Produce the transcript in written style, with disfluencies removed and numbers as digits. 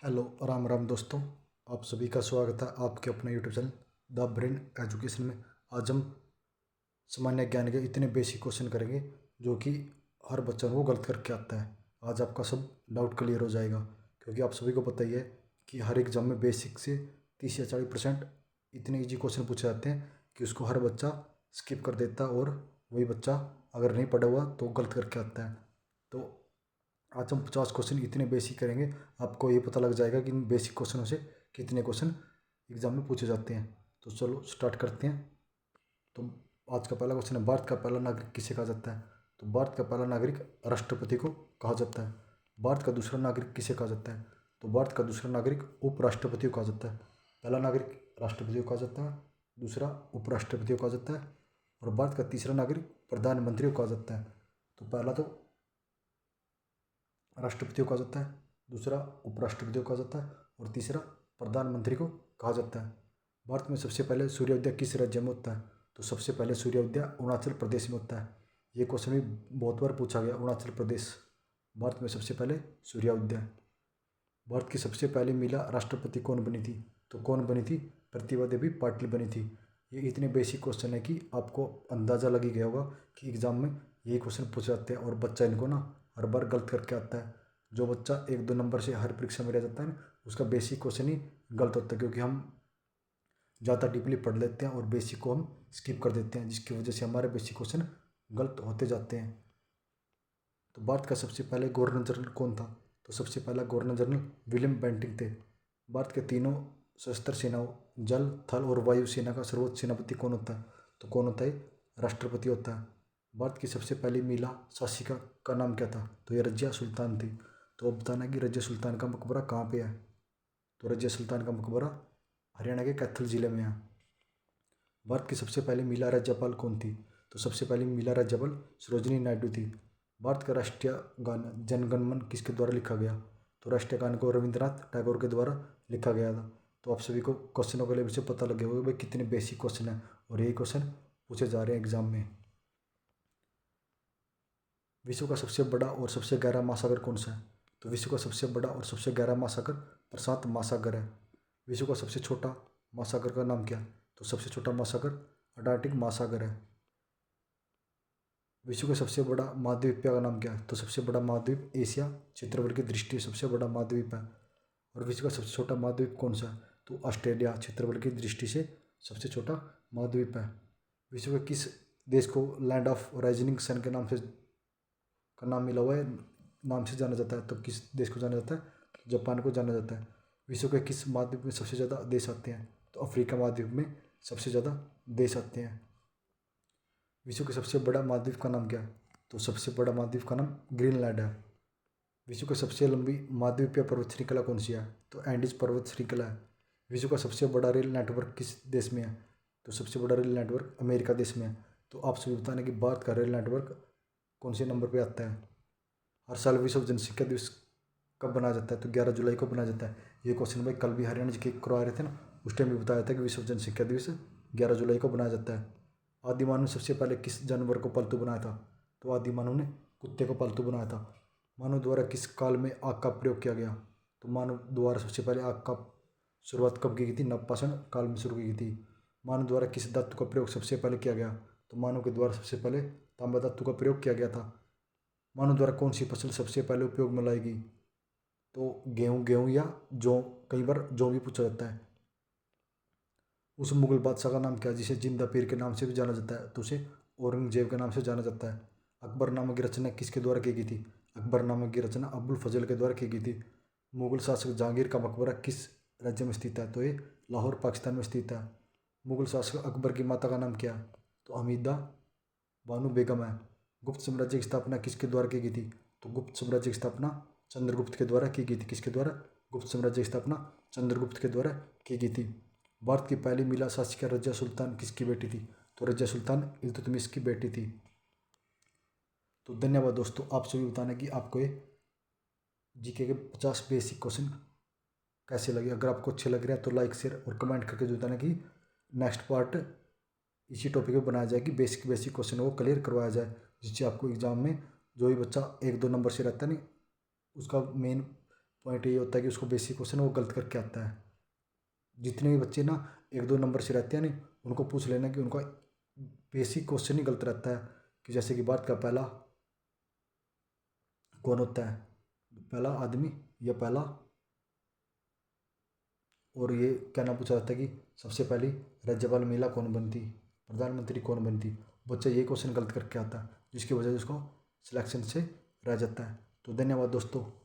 Hello Ram Ram दोस्तों। आप सभी का स्वागत है आपके अपने YouTube channel the brain education में। आज हम सामान्य ज्ञान के इतने बेसिक क्वेश्चन करेंगे जो कि हर बच्चा को गलत करके आता है। आज आपका सब डाउट क्लियर हो जाएगा, क्योंकि आप सभी को पता ही है कि हर एग्जाम में बेसिक से 30 या 40% इतने इजी क्वेश्चन पूछे जाते हैं कि उसको हर बच्चा स्किप कर देता है, और वही बच्चा अगर नहीं पढ़ा हुआ तो गलत करके आता है। तो आज हम 50 क्वेश्चन इतने बेसिक करेंगे, आपको ये पता लग जाएगा कि इन बेसिक क्वेश्चनों से कितने क्वेश्चन एग्जाम में पूछे जाते हैं। तो चलो स्टार्ट करते हैं। तो आज का पहला क्वेश्चन है, भारत का पहला नागरिक किसे कहा जाता है? तो भारत का पहला नागरिक राष्ट्रपति को कहा जाता है। भारत का दूसरा नागरिक किसे कहा जाता है? तो भारत का दूसरा नागरिक उपराष्ट्रपति को कहा जाता है। पहला नागरिक राष्ट्रपति को कहा जाता है, दूसरा उपराष्ट्रपति को कहा जाता है, और भारत का तीसरा नागरिक प्रधानमंत्री को कहा जाता है। तो पहला तो राष्ट्रपति को कहा जाता है, दूसरा उपराष्ट्रपति को कहा जाता है, और तीसरा प्रधानमंत्री को कहा जाता है। भारत में सबसे पहले सूर्योदय किस राज्य में होता है? तो सबसे पहले सूर्योदय अरुणाचल प्रदेश में होता है। ये क्वेश्चन भी बहुत बार पूछा गया, अरुणाचल प्रदेश। भारत में सबसे पहले सूर्योदय। भारत की सबसे पहली महिला राष्ट्रपति कौन बनी थी? तो कौन बनी थी? प्रतिभा देवी पाटिल बनी थी। ये इतने बेसिक क्वेश्चन है कि आपको अंदाज़ा लग ही गया होगा कि एग्जाम में यही क्वेश्चन पूछे जाते हैं, और बच्चा इनको ना हर बार गलत करके आता है। जो बच्चा 1-2 नंबर से हर परीक्षा में रह जाता है ना, उसका बेसिक क्वेश्चन ही गलत होता है, क्योंकि हम ज़्यादा डीपली पढ़ लेते हैं और बेसिक को हम स्किप कर देते हैं, जिसकी वजह से हमारे बेसिक क्वेश्चन गलत होते जाते हैं। तो भारत का सबसे पहले गवर्नर जनरल कौन था? तो सबसे पहला गवर्नर जनरल विलियम बेंटिंग थे। भारत के तीनों सशस्त्र सेनाओं, जल, थल और वायु सेना का सर्वोच्च सेनापति कौन होता है? तो कौन होता है? राष्ट्रपति होता है। भारत की सबसे पहली महिला शासिका का नाम क्या था? तो ये रजिया सुल्तान थी। तो अब बताना कि रजिया सुल्तान का मकबरा कहाँ पे है? तो रजिया सुल्तान का मकबरा हरियाणा के कैथल जिले में है। भारत की सबसे पहली महिला राज्यपाल कौन थी? तो सबसे पहली महिला राज्यपाल सरोजिनी नायडू थी। भारत का राष्ट्रीय गान जन गण मन किसके द्वारा लिखा गया? तो राष्ट्रीय गान को रविंद्रनाथ टैगोर के द्वारा लिखा गया था। तो आप सभी को क्वेश्चनों के लेवल से पता लगे होगा भाई कितने बेसिक क्वेश्चन है, और यही क्वेश्चन पूछे जा रहे हैं एग्जाम में। विश्व का सबसे बड़ा और सबसे गहरा महासागर कौन सा है? तो विश्व का सबसे बड़ा और सबसे गहरा महासागर प्रशांत महासागर है। विश्व का सबसे छोटा महासागर का नाम क्या है? तो सबसे छोटा महासागर अटलांटिक महासागर है। विश्व का सबसे बड़ा महाद्वीप का नाम क्या है? तो सबसे बड़ा महाद्वीप एशिया क्षेत्रफल की दृष्टि से सबसे बड़ा महाद्वीप है। और विश्व का सबसे छोटा महाद्वीप कौन सा है? तो ऑस्ट्रेलिया क्षेत्रफल की दृष्टि से सबसे छोटा महाद्वीप है। विश्व के किस देश को लैंड ऑफ राइजिंग सन के नाम से का नाम मिला हुआ है, नाम से जाना जाता है? तो किस देश को जाना जाता है? जापान को जाना जाता है। विश्व के किस महाद्वीप में सबसे ज़्यादा देश आते हैं? तो अफ्रीका महाद्वीप में सबसे ज़्यादा देश आते हैं। विश्व के सबसे बड़ा महाद्वीप का नाम क्या है? तो सबसे बड़ा महाद्वीप का नाम ग्रीनलैंड है। विश्व की सबसे लंबी महाद्वीपीय पर्वत श्रृंखला कौन सी है? तो एंडीज पर्वत श्रृंखला है। विश्व का सबसे बड़ा रेल नेटवर्क किस देश में है? तो सबसे बड़ा रेल नेटवर्क अमेरिका देश में है। तो आप सभी बताने कि भारत का रेल नेटवर्क कौन से नंबर पे आता है? हर साल विश्व जनसंख्या दिवस कब बनाया जाता है? तो 11 जुलाई को बनाया जाता है। ये क्वेश्चन भाई कल भी हरियाणा जी के करवा रहे थे ना, उस टाइम भी बताया था कि विश्व जनसंख्या दिवस 11 जुलाई को बनाया जाता है। आदिमानव ने सबसे पहले किस जानवर को पालतू बनाया था? तो आदिमानव ने कुत्ते को पालतू बनाया था। मानव द्वारा किस काल में आग का प्रयोग किया गया? तो मानव द्वारा सबसे पहले आग का शुरुआत कब की गई थी? नवपाषाण काल में शुरू की गई थी। मानव द्वारा किस धातु का प्रयोग सबसे पहले किया गया? तो मानव के द्वारा सबसे पहले तांबा धातु का प्रयोग किया गया था। मानव द्वारा कौन सी फसल सबसे पहले उपयोग में लाई गई? तो गेहूँ या जौ, कई बार जौ भी पूछा जाता है। उस मुगल बादशाह का नाम क्या है जिसे जिंदा पीर के नाम से भी जाना जाता है? तो उसे औरंगजेब के नाम से जाना जाता है। अकबरनामा की रचना किसके द्वारा की गई थी? अकबरनामा की रचना अबुल फजल के द्वारा की गई थी। मुगल शासक जहांगीर का मकबरा किस राज्य में स्थित है? तो ये लाहौर पाकिस्तान में स्थित है। मुगल शासक अकबर की माता का नाम क्या है? तो हमीदा बानो बेगम है। गुप्त साम्राज्य की स्थापना किसके द्वारा की गई थी? तो गुप्त साम्राज्य की स्थापना चंद्रगुप्त के द्वारा की गई थी। किसके द्वारा? गुप्त साम्राज्य की स्थापना चंद्रगुप्त के द्वारा की गई थी। भारत की पहली महिला शासिका रजिया सुल्तान किसकी बेटी थी? तो रजिया सुल्तान इल्तुतमिश की बेटी थी। तो धन्यवाद दोस्तों, आप सभी बताना कि आपको ये जीके के 50 बेसिक क्वेश्चन कैसे लगे। अगर आपको अच्छे लग रहे हैं तो लाइक, शेयर और कमेंट करके जो बताना कि नेक्स्ट पार्ट इसी टॉपिक पे बनाया जाए कि बेसिक बेसिक क्वेश्चन को क्लियर करवाया जाए, जिससे आपको एग्जाम में जो भी बच्चा 1-2 नंबर से रहता है नहीं, उसका मेन पॉइंट ये होता है कि उसको बेसिक क्वेश्चन वो गलत करके आता है। जितने भी बच्चे ना 1-2 नंबर से रहते हैं नहीं, उनको पूछ लेना कि उनका बेसिक क्वेश्चन ही गलत रहता है। कि जैसे कि भारत का पहला कौन होता है, पहला आदमी या पहला, और ये क्या नाम पूछा जाता है कि सबसे पहली राज्यपाल महिला कौन बनती, प्रधानमंत्री कौन बनती। बच्चा ये क्वेश्चन गलत करके आता है, जिसकी वजह से उसको सिलेक्शन से रह जाता है। तो धन्यवाद दोस्तों।